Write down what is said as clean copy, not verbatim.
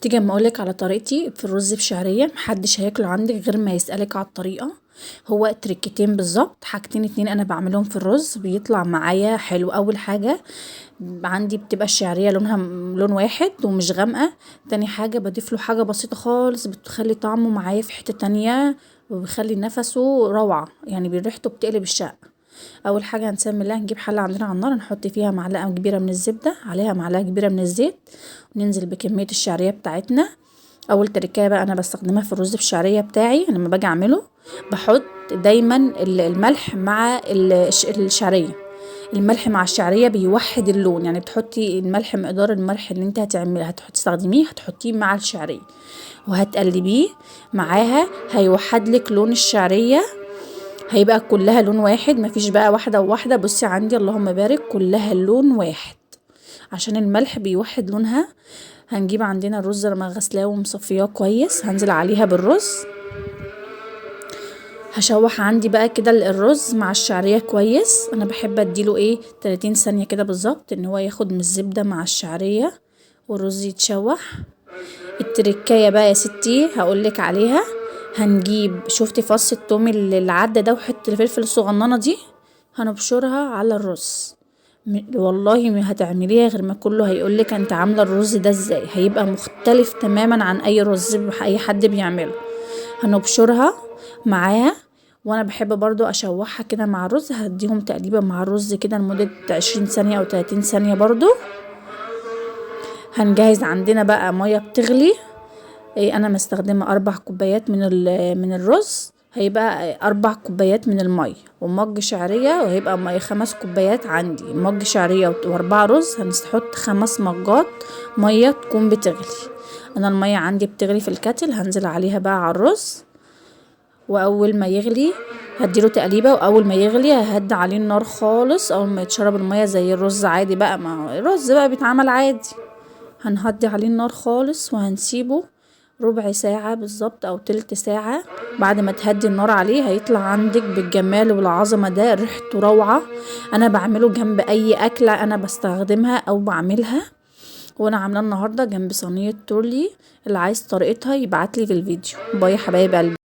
تيجي اما اقولك على طريقتي في الرز بشعريه، محدش هياكله عندك غير ما يسالك على الطريقه. هو تريكتين بالظبط، حاجتين اتنين انا بعملهم في الرز بيطلع معايا حلو. اول حاجه عندي بتبقى الشعريه لونها لون واحد ومش غامقه. تاني حاجه بضيف له حاجه بسيطه خالص بتخلي طعمه معايا في حته تانية، وبيخلي نفسه روعه، يعني بريحته بتقلب الشقه. اول حاجه هنسمي الله، نجيب حله عندنا على النار، نحط فيها معلقه كبيره من الزبده، عليها معلقه كبيره من الزيت، وننزل بكميه الشعريه بتاعتنا. اول تركايه بقى انا بستخدمها في الرز بالشعريه بتاعي لما باجي اعمله، بحط دايما الملح مع الشعريه. الملح مع الشعريه بيوحد اللون، يعني بتحطي الملح، مقدار الملح اللي انت هتستخدميه هتحطيه مع الشعريه وهتقلبيه معاها، هيوحد لك لون الشعريه، هيبقى كلها لون واحد، مفيش بقى واحده وواحده. بصي عندي اللهم بارك كلها لون واحد عشان الملح بيوحد لونها. هنجيب عندنا الرز لما غسلاه ومصفياه كويس، هنزل عليها بالرز، هشوح عندي بقى كده الرز مع الشعريه كويس. انا بحب اديله 30 ثانيه كده بالظبط، ان هو ياخد من الزبده مع الشعريه والرز يتشوح. التركايه بقى يا ستي هقولك عليها، هنجيب شفتي فص الثوم اللي عدى ده وحته الفلفل الصغننه دي، هنبشرها على الرز. والله ما هتعمليها غير ما كله هيقولك انت عامله الرز ده ازاي، هيبقى مختلف تماما عن اي رز اي حد بيعمله. هنبشرها معاها، وانا بحب برضو اشوحها كده مع الرز، هديهم تقليبه مع الرز كده لمده 20 ثانيه او 30 ثانيه برضو. هنجهز عندنا بقى ميه بتغلي، انا مستخدمه 4 كوبايات من الرز، هيبقى 4 كوبايات من الميه ومج شعريه، وهيبقى ميه 5 كوبايات. عندي مج شعريه و4 رز، هنحط 5 مجات ميه تكون بتغلي. انا الميه عندي بتغلي في الكاتل، هنزل عليها بقى على الرز، واول ما يغلي هديله تقليبه، واول ما يغلي ههدي عليه النار خالص. اول ما يتشرب الميه زي الرز عادي بقى، ما الرز بقى بيتعمل عادي، هنهدي عليه النار خالص وهنسيبه ربع ساعة بالظبط او تلت ساعة. بعد ما تهدي النار عليه هيطلع عندك بالجمال والعظمة ده، ريحته روعة. انا بعمله جنب اي اكلة انا بستخدمها او بعملها، وانا عاملاه النهاردة جنب صينية تورلي. اللي عايز طريقتها يبعتلي في الفيديو. باي يا حبايب قلبي.